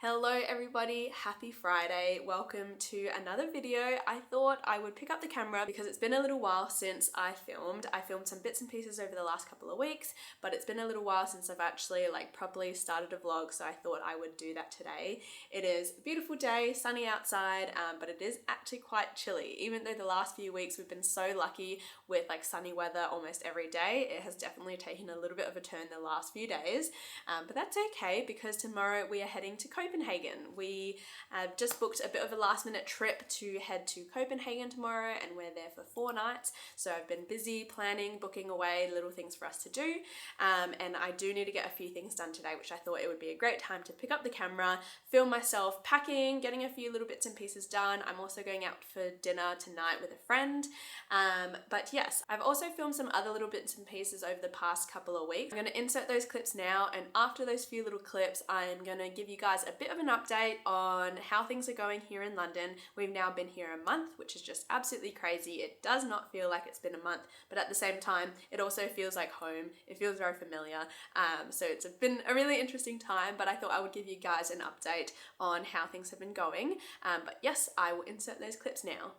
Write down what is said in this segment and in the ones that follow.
Hello everybody, happy Friday. Welcome to another video. I thought I would pick up the camera because it's been a little while since I filmed. I filmed some bits and pieces over the last couple of weeks, but it's been a little while since I've actually properly started a vlog, so I thought I would do that today. It is a beautiful day, sunny outside, but it is actually quite chilly. Even though the last few weeks we've been so lucky with sunny weather almost every day, it has definitely taken a little bit of a turn the last few days, but that's okay because tomorrow we are heading to Copenhagen. We just booked a bit of a last minute trip to head to Copenhagen tomorrow, and we're there for 4 nights. So I've been busy planning, booking away little things for us to do, and I do need to get a few things done today, which I thought it would be a great time to pick up the camera, film myself packing, getting a few little bits and pieces done. I'm also going out for dinner tonight with a friend, but yes, I've also filmed some other little bits and pieces over the past couple of weeks. I'm going to insert those clips now, and after those few little clips I'm going to give you guys a bit of an update on how things are going here in London. We've now been here a month, which is just absolutely crazy. It does not feel like it's been a month, but at the same time it also feels like home. It feels very familiar, so it's been a really interesting time, but I thought I would give you guys an update on how things have been going. But yes, I will insert those clips now.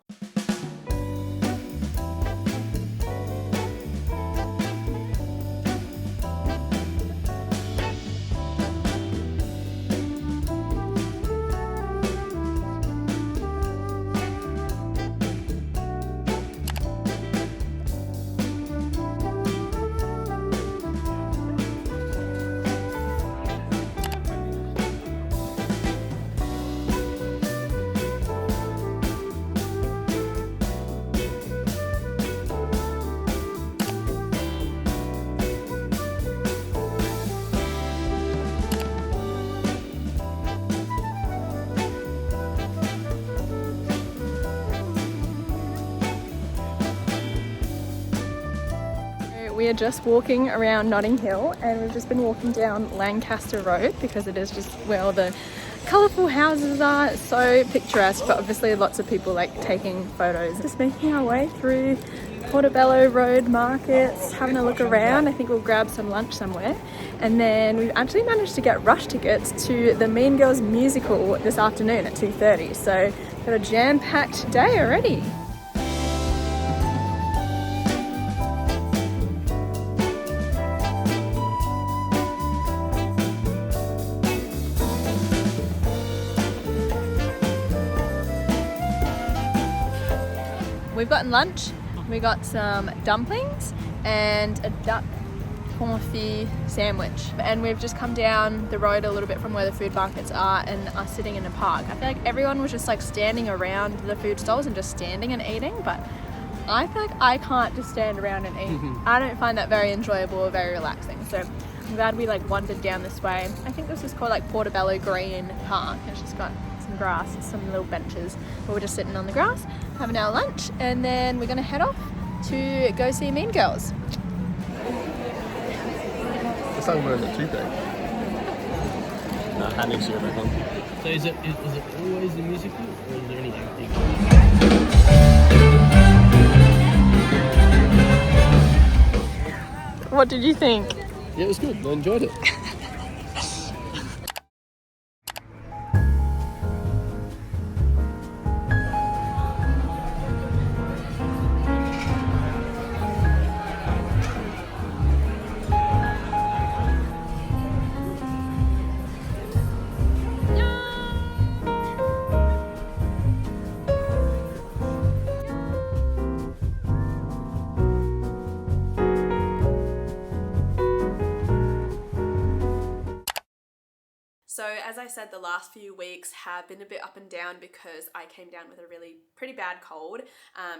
We are just walking around Notting Hill, and we've just been walking down Lancaster Road because it is just where all the colourful houses are. It's so picturesque, but obviously lots of people taking photos. Just making our way through Portobello Road markets, having a look around. I think we'll grab some lunch somewhere, and then we've actually managed to get rush tickets to the Mean Girls musical this afternoon at 2:30, so got a jam-packed day already. We've gotten lunch. We got some dumplings and a duck confit sandwich, and we've just come down the road a little bit from where the food markets are and are sitting in a park. I feel like everyone was just standing around the food stalls and just standing and eating, but I feel like I can't just stand around and eat. I don't find that very enjoyable or very relaxing, so I'm glad we wandered down this way. I think this is called Portobello Green Park. It's just got some grass, some little benches where we're just sitting on the grass having our lunch, and then we're going to head off to go see Mean Girls. It's not wearing a toothache. How next year back home. So is it always the musical, or is there any acting? What did you think? Yeah, it was good. I enjoyed it. So as I said, the last few weeks have been a bit up and down because I came down with a pretty bad cold.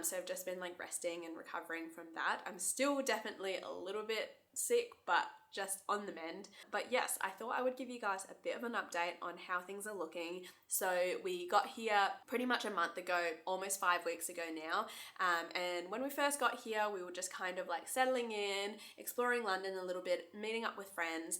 So I've just been resting and recovering from that. I'm still definitely a little bit sick, but just on the mend. But yes, I thought I would give you guys a bit of an update on how things are looking. So we got here pretty much a month ago, almost 5 weeks ago now. And when we first got here, we were just kind of settling in, exploring London a little bit, meeting up with friends,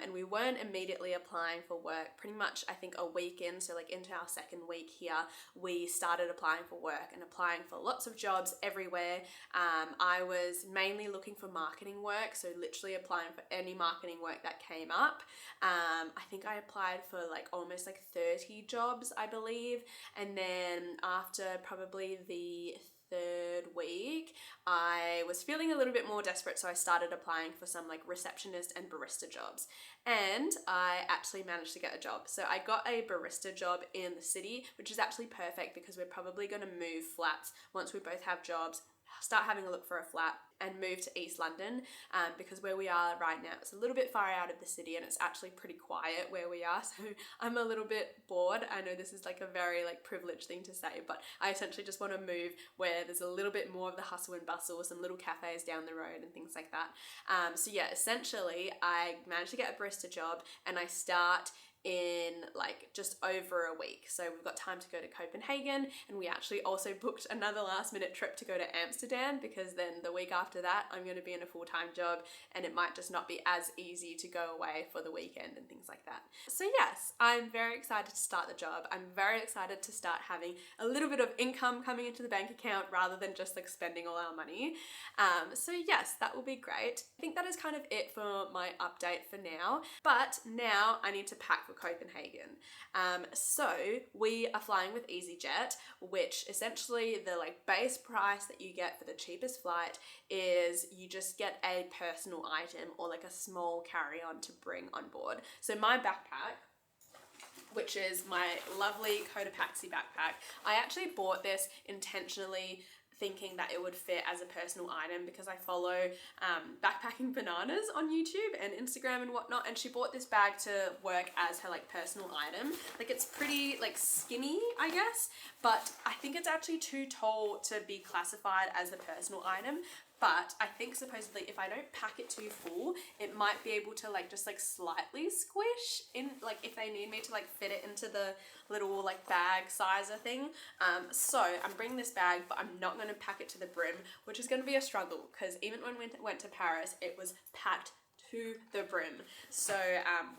and we weren't immediately applying for work. Pretty much, I think a week in, so into our second week here, we started applying for work and applying for lots of jobs everywhere. I was mainly looking for marketing work, so literally applying for any marketing work that came up. I think I applied for like almost like 30 jobs, I believe. And then after probably the third week, I was feeling a little bit more desperate, so I started applying for some like receptionist and barista jobs, and I actually managed to get a job. So I got a barista job in the city, which is actually perfect because we're probably going to move flats once we both have jobs, start having a look for a flat and move to East London, because where we are right now, it's a little bit far out of the city and it's actually pretty quiet where we are, so I'm a little bit bored. I know this is like a very like privileged thing to say, but I essentially just want to move where there's a little bit more of the hustle and bustle, some little cafes down the road and things like that. So yeah, essentially I managed to get a barista job and I start in like just over a week. So we've got time to go to Copenhagen, and we actually also booked another last minute trip to go to Amsterdam, because then the week after that I'm going to be in a full-time job and it might just not be as easy to go away for the weekend and things like that. So yes, I'm very excited to start the job. I'm very excited to start having a little bit of income coming into the bank account rather than just like spending all our money. So yes, that will be great. I think that is kind of it for my update for now, but now I need to pack for Copenhagen. So we are flying with EasyJet, which essentially the like base price that you get for the cheapest flight is you just get a personal item or like a small carry-on to bring on board. So my backpack, which is my lovely Cotopaxi backpack, I actually bought this intentionally thinking that it would fit as a personal item because I follow Backpacking Bananas on YouTube and Instagram and whatnot, and she bought this bag to work as her like personal item. Like it's pretty like skinny, I guess, but I think it's actually too tall to be classified as a personal item. But I think supposedly if I don't pack it too full, it might be able to like just like slightly squish in, like if they need me to like fit it into the little like bag sizer thing. So I'm bringing this bag, but I'm not going to pack it to the brim, which is going to be a struggle because even when we went to Paris, it was packed to the brim. So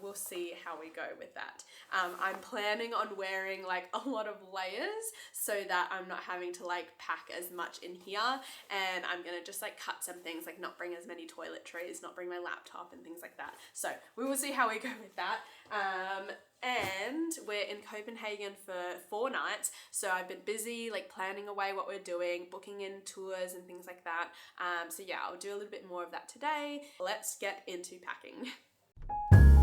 we'll see how we go with that. I'm planning on wearing like a lot of layers so that I'm not having to like pack as much in here, and I'm gonna just like cut some things, like not bring as many toiletries, not bring my laptop and things like that. So we will see how we go with that. And we're in Copenhagen for 4 nights, so I've been busy like planning away what we're doing, booking in tours and things like that. So yeah, I'll do a little bit more of that today. Let's get into packing.